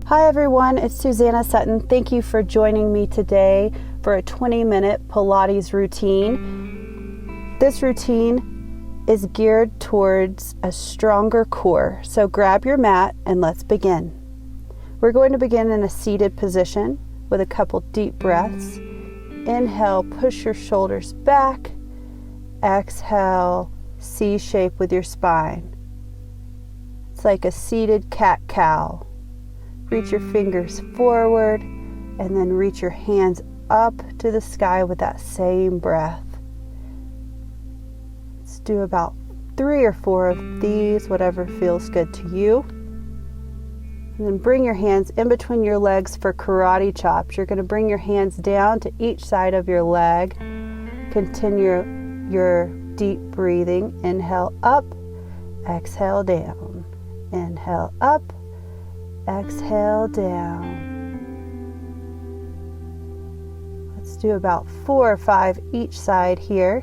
Hi everyone, it's Suzanna Sutton. Thank you for joining me today for a 20-minute Pilates routine. This routine is geared towards a stronger core, so grab your mat and let's begin. We're going to begin in a seated position with a couple deep breaths. Inhale, push your shoulders back. Exhale, C shape with your spine. It's like a seated cat-cow. Reach your fingers forward and then reach your hands up to the sky with that same breath. Let's do about 3 or 4 of these, whatever feels good to you. And then bring your hands in between your legs for karate chops. You're going to bring your hands down to each side of your leg. Continue your deep breathing. Inhale up, exhale down. Inhale up, exhale down. Let's do about 4 or 5 each side here.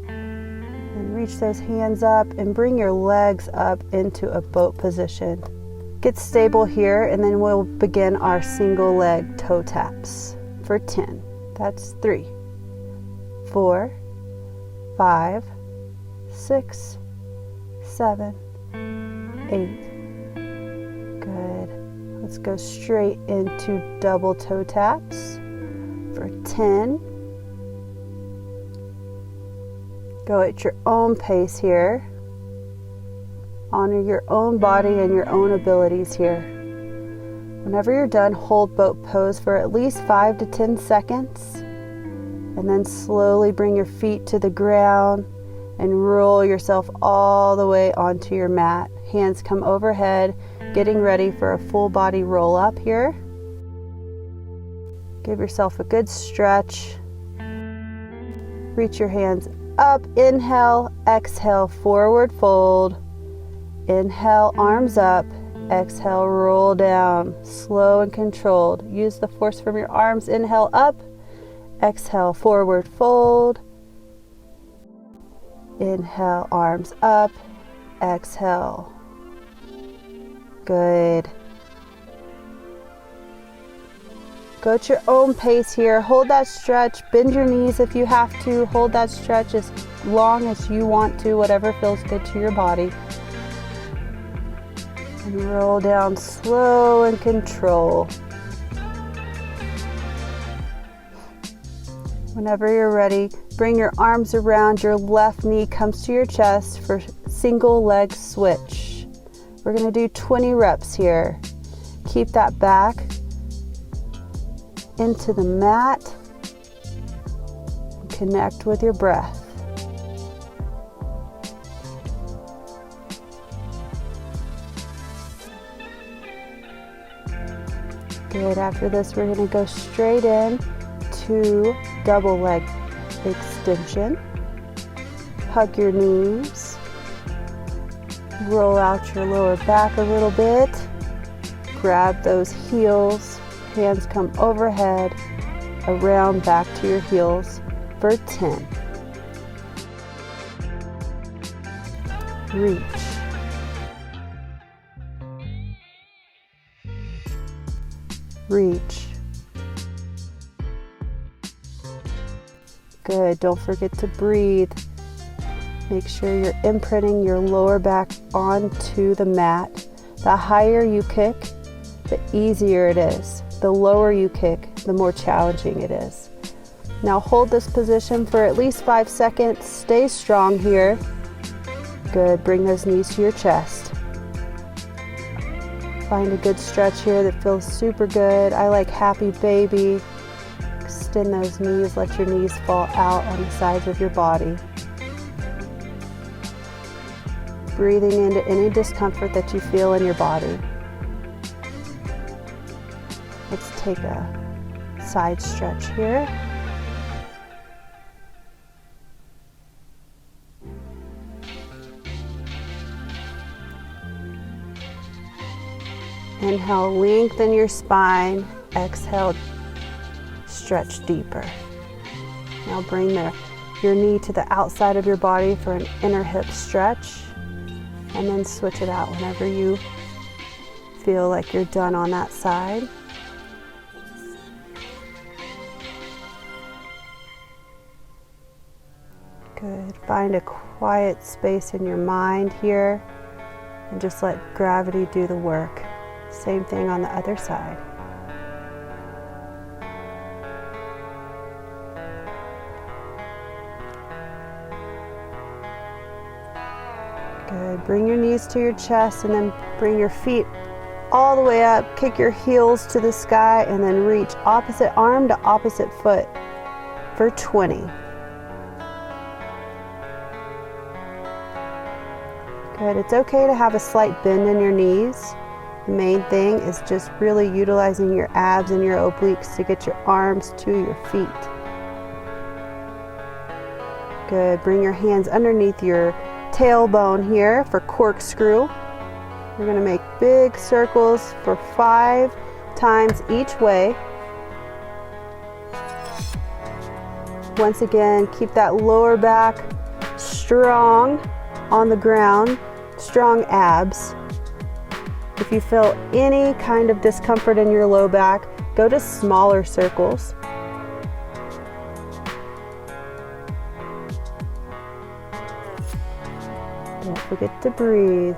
And reach those hands up and bring your legs up into a boat position. Get stable here and then we'll begin our single leg toe taps for 10. That's 3, 4, 5, 6, 7, 8. Good. Let's go straight into double toe taps for 10. Go at your own pace here. Honor your own body and your own abilities here. Whenever you're done, hold boat pose for at least 5 to 10 seconds. And then slowly bring your feet to the ground and roll yourself all the way onto your mat. Hands come overhead, getting ready for a full body roll up here. Give yourself a good stretch. Reach your hands up, inhale, exhale, forward fold. Inhale, arms up, exhale, roll down, slow and controlled. Use the force from your arms, inhale up, exhale, forward fold. Inhale, arms up, exhale. Good. Go at your own pace here. Hold that stretch. Bend your knees if you have to. Hold that stretch as long as you want to, whatever feels good to your body. And roll down slow and control. Whenever you're ready, bring your arms around, your left knee comes to your chest for single leg switch. We're going to do 20 reps here. Keep that back into the mat. Connect with your breath. Good. After this, we're going to go straight in to double leg extension. Hug your knees. Roll out your lower back a little bit. Grab those heels. Hands come overhead, around back to your heels for 10. Reach. Reach. Good. Don't forget to breathe. Make sure you're imprinting your lower back onto the mat. The higher you kick, the easier it is. The lower you kick, the more challenging it is. Now hold this position for at least 5 seconds. Stay strong here. Good. Bring those knees to your chest. Find a good stretch here that feels super good. I like happy baby. Extend those knees. Let your knees fall out on the sides of your body. Breathing into any discomfort that you feel in your body. Let's take a side stretch here. Inhale, lengthen your spine. Exhale, stretch deeper. Now bring your knee to the outside of your body for an inner hip stretch. And then switch it out whenever you feel like you're done on that side. Good. Find a quiet space in your mind here and just let gravity do the work. Same thing on the other side. Good. Bring your knees to your chest and then bring your feet all the way up. Kick your heels to the sky and then reach opposite arm to opposite foot for 20. Good. It's okay to have a slight bend in your knees. The main thing is just really utilizing your abs and your obliques to get your arms to your feet. Good. Bring your hands underneath your tailbone here for corkscrew. We're going to make big circles for 5 times each way. Once again, keep that lower back strong on the ground, strong abs. If you feel any kind of discomfort in your low back, go to smaller circles. Don't forget to breathe.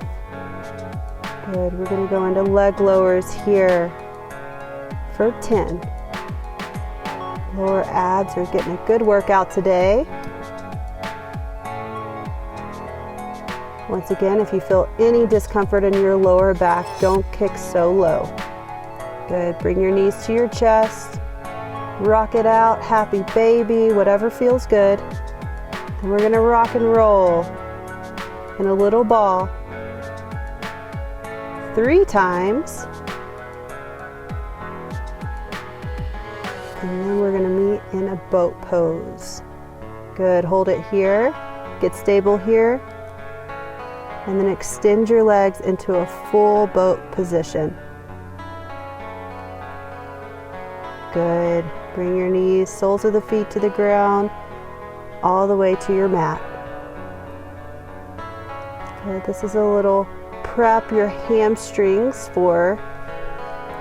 Good. We're going to go into leg lowers here for 10. Lower abs are getting a good workout today. Once again, if you feel any discomfort in your lower back, don't kick so low. Good. Bring your knees to your chest. Rock it out. Happy baby, whatever feels good. And we're going to rock and roll in a little ball 3 times. And then we're going to meet in a boat pose. Good. Hold it here. Get stable here. And then extend your legs into a full boat position. Good. Bring your knees, soles of the feet to the ground, all the way to your mat. Good. This is a little prep your hamstrings for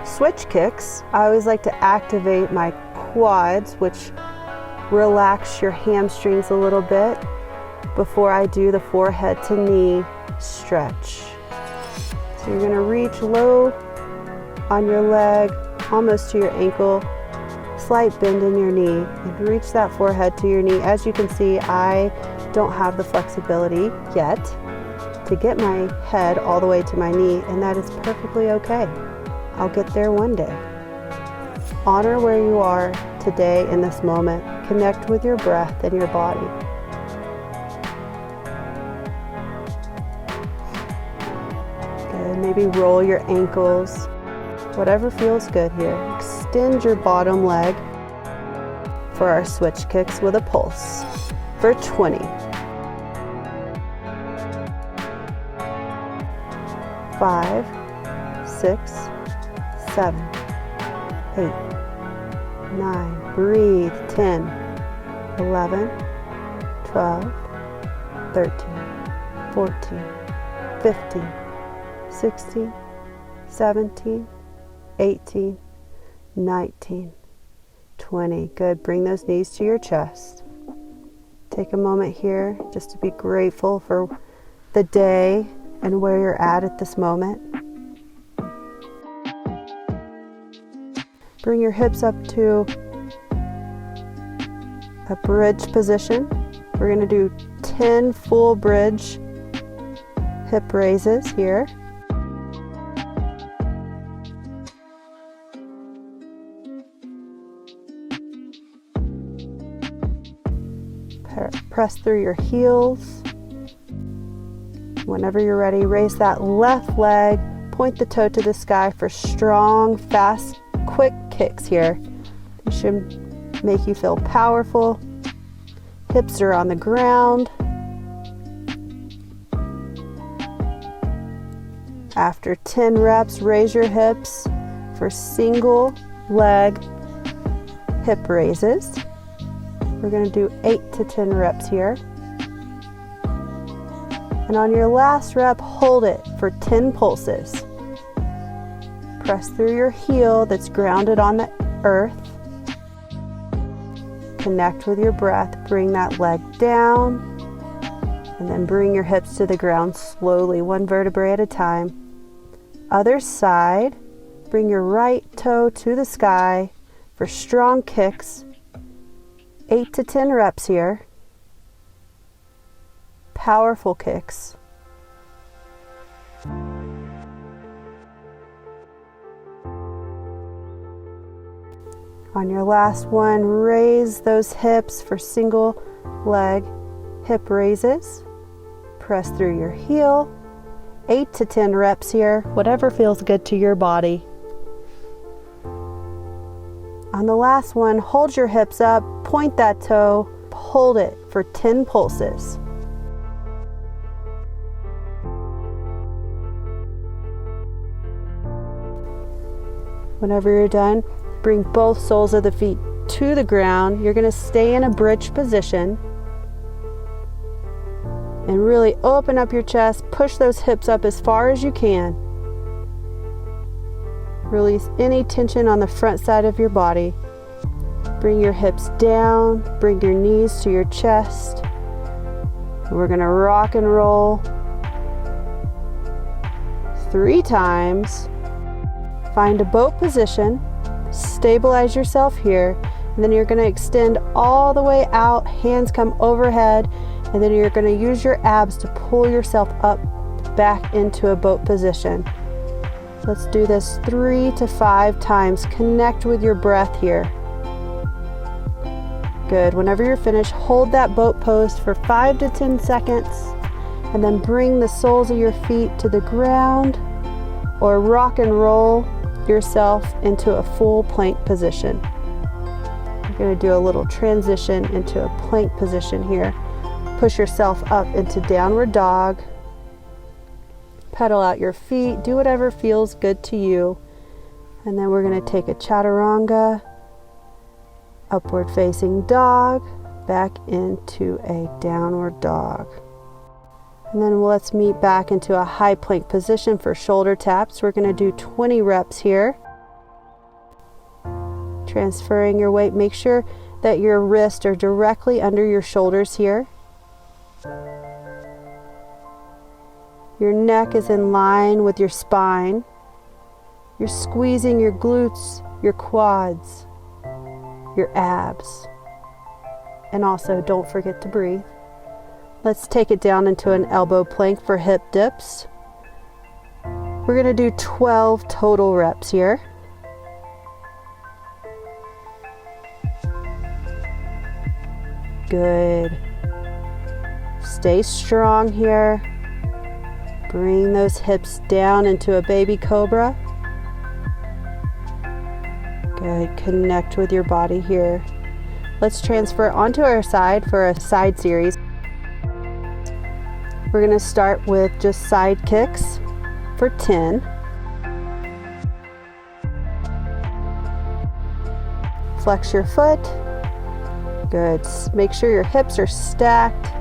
switch kicks. I always like to activate my quads, which relax your hamstrings a little bit before I do the forehead to knee stretch. So you're going to reach low on your leg, almost to your ankle, slight bend in your knee, and reach that forehead to your knee. As you can see, I don't have the flexibility yet to get my head all the way to my knee, and that is perfectly okay. I'll get there one day. Honor where you are today in this moment. Connect with your breath and your body. Good. Maybe roll your ankles. Whatever feels good here. Extend your bottom leg for our switch kicks with a pulse for 20. 5, 6, 7, 8, 9. Breathe. 10, 11, 12, 13, 14, 15, 16, 17, 18, 19, 20. Good. Bring those knees to your chest. Take a moment here just to be grateful for the day and where you're at this moment. Bring your hips up to a bridge position. We're going to do 10 full bridge hip raises here. Press through your heels. Whenever you're ready, raise that left leg, point the toe to the sky for strong, fast, quick kicks here. They should make you feel powerful. Hips are on the ground. After 10 reps, raise your hips for single leg hip raises. We're going to do 8 to 10 reps here. And on your last rep, hold it for 10 pulses. Press through your heel that's grounded on the earth. Connect with your breath. Bring that leg down. And then bring your hips to the ground slowly, one vertebrae at a time. Other side. Bring your right toe to the sky for strong kicks. 8 to 10 reps here. Powerful kicks. On your last one, raise those hips for single leg hip raises. Press through your heel. 8 to 10 reps here, whatever feels good to your body. On the last one, hold your hips up, point that toe, hold it for 10 pulses. Whenever you're done, bring both soles of the feet to the ground. You're going to stay in a bridge position and really open up your chest. Push those hips up as far as you can. Release any tension on the front side of your body. Bring your hips down, bring your knees to your chest. We're going to rock and roll 3 times. Find a boat position, stabilize yourself here, and then you're going to extend all the way out, hands come overhead, and then you're going to use your abs to pull yourself up back into a boat position. Let's do this 3 to 5 times. Connect with your breath here. Good. Whenever you're finished, hold that boat pose for 5 to 10 seconds, and then bring the soles of your feet to the ground or rock and roll yourself into a full plank position. You're going to do a little transition into a plank position here. Push yourself up into downward dog. Pedal out your feet. Do whatever feels good to you. And then we're going to take a chaturanga, upward facing dog, back into a downward dog. And then let's meet back into a high plank position for shoulder taps. We're going to do 20 reps here. Transferring your weight. Make sure that your wrists are directly under your shoulders here. Your neck is in line with your spine. You're squeezing your glutes, your quads, your abs. And also, don't forget to breathe. Let's take it down into an elbow plank for hip dips. We're going to do 12 total reps here. Good. Stay strong here. Bring those hips down into a baby cobra. Good. Connect with your body here. Let's transfer onto our side for a side series. We're going to start with just side kicks for 10. Flex your foot. Good. Make sure your hips are stacked.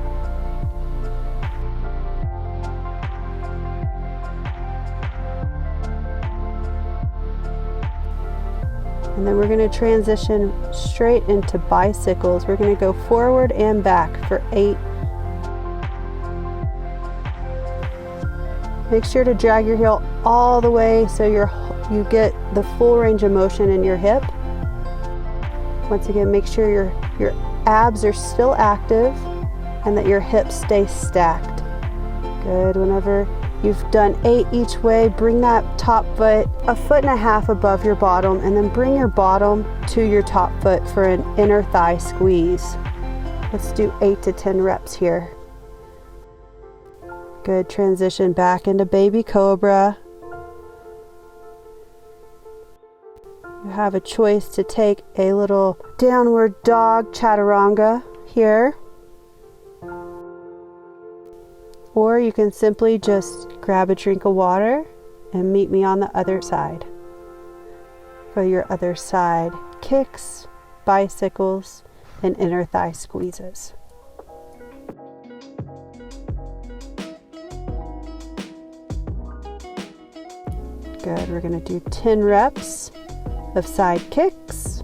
And then we're going to transition straight into bicycles. We're going to go forward and back for 8. Make sure to drag your heel all the way so you get the full range of motion in your hip. Once again, make sure your abs are still active and that your hips stay stacked. Good. Whenever you've done 8 each way, bring that top foot 1.5 feet above your bottom, and then bring your bottom to your top foot for an inner thigh squeeze. Let's do 8 to 10 reps here. Good. Transition back into baby cobra. You have a choice to take a little downward dog chaturanga here, or you can simply just grab a drink of water and meet me on the other side. For your other side kicks, bicycles, and inner thigh squeezes. Good. We're going to do 10 reps of side kicks,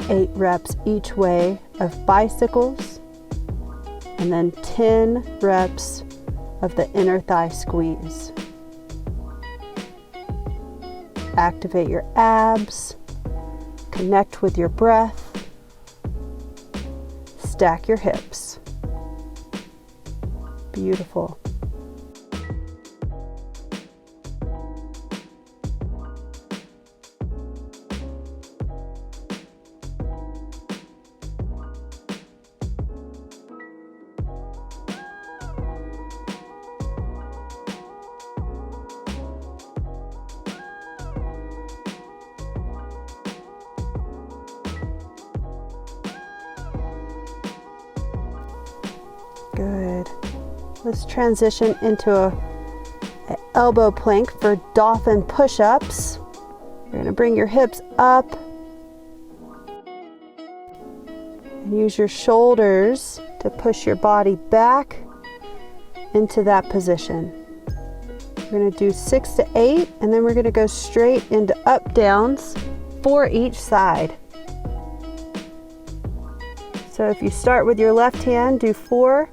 8 reps each way of bicycles, and then 10 reps of the inner thigh squeeze. Activate your abs, connect with your breath, stack your hips. Beautiful. Good. Let's transition into an elbow plank for dolphin push-ups. You're going to bring your hips up and use your shoulders to push your body back into that position. We're going to do 6 to 8, and then we're going to go straight into up downs for each side. So if you start with your left hand, do 4,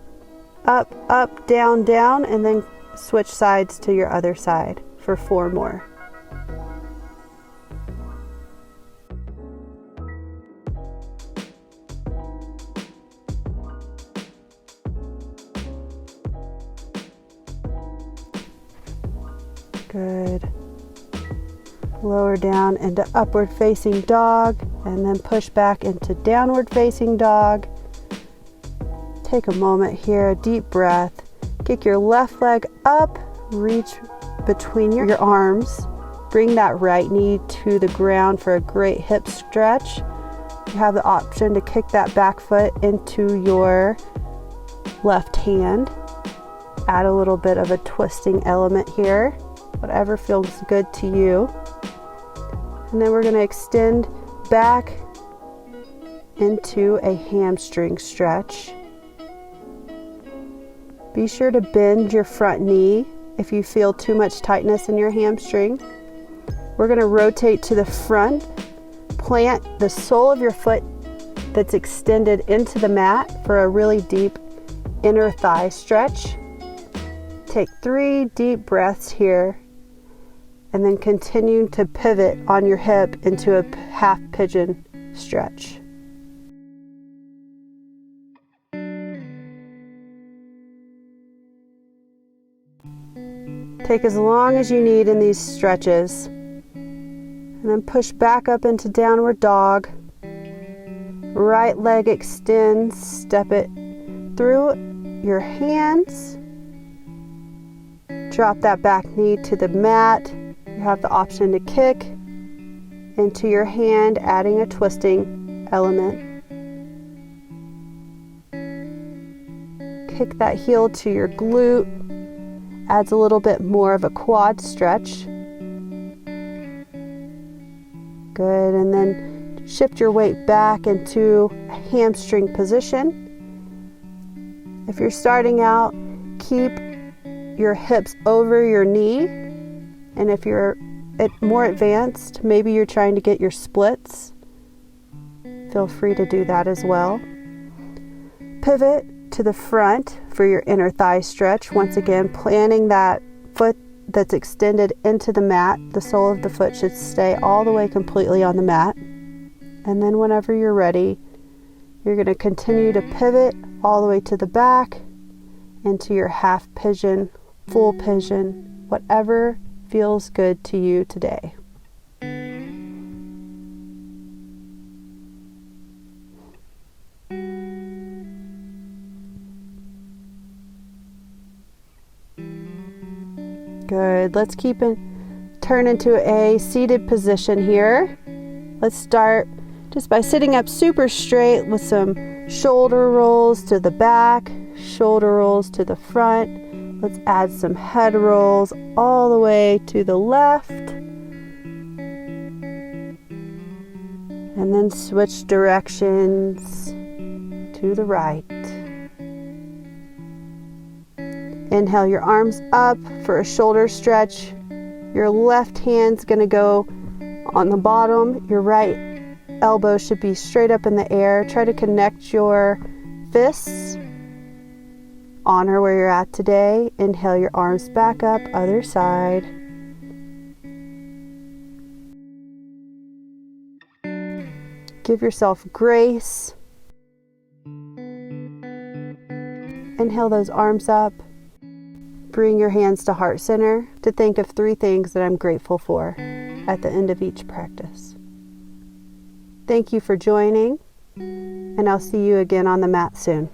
up, up, down, down, and then switch sides to your other side for 4 more. Good. Lower down into upward facing dog, and then push back into downward facing dog. Take a moment here, a deep breath. Kick your left leg up, reach between your arms. Bring that right knee to the ground for a great hip stretch. You have the option to kick that back foot into your left hand. Add a little bit of a twisting element here, whatever feels good to you. And then we're going to extend back into a hamstring stretch. Be sure to bend your front knee if you feel too much tightness in your hamstring. We're going to rotate to the front, plant the sole of your foot that's extended into the mat for a really deep inner thigh stretch. Take 3 deep breaths here, and then continue to pivot on your hip into a half pigeon stretch. Take as long as you need in these stretches, and then push back up into downward dog. Right leg extends, step it through your hands. Drop that back knee to the mat. You have the option to kick into your hand, adding a twisting element. Kick that heel to your glute. Adds a little bit more of a quad stretch. Good, and then shift your weight back into a hamstring position. If you're starting out, keep your hips over your knee, and if you're more advanced, maybe you're trying to get your splits, feel free to do that as well. Pivot to the front for your inner thigh stretch. Once again, planting that foot that's extended into the mat. The sole of the foot should stay all the way completely on the mat. And then whenever you're ready, you're going to continue to pivot all the way to the back into your half pigeon, full pigeon, whatever feels good to you today. Good. Let's turn into a seated position here. Let's start just by sitting up super straight with some shoulder rolls to the back, shoulder rolls to the front. Let's add some head rolls all the way to the left. And then switch directions to the right. Inhale your arms up for a shoulder stretch. Your left hand's going to go on the bottom. Your right elbow should be straight up in the air. Try to connect your fists. Honor where you're at today. Inhale your arms back up, other side. Give yourself grace. Inhale those arms up. Bring your hands to heart center to think of 3 things that I'm grateful for at the end of each practice. Thank you for joining, and I'll see you again on the mat soon.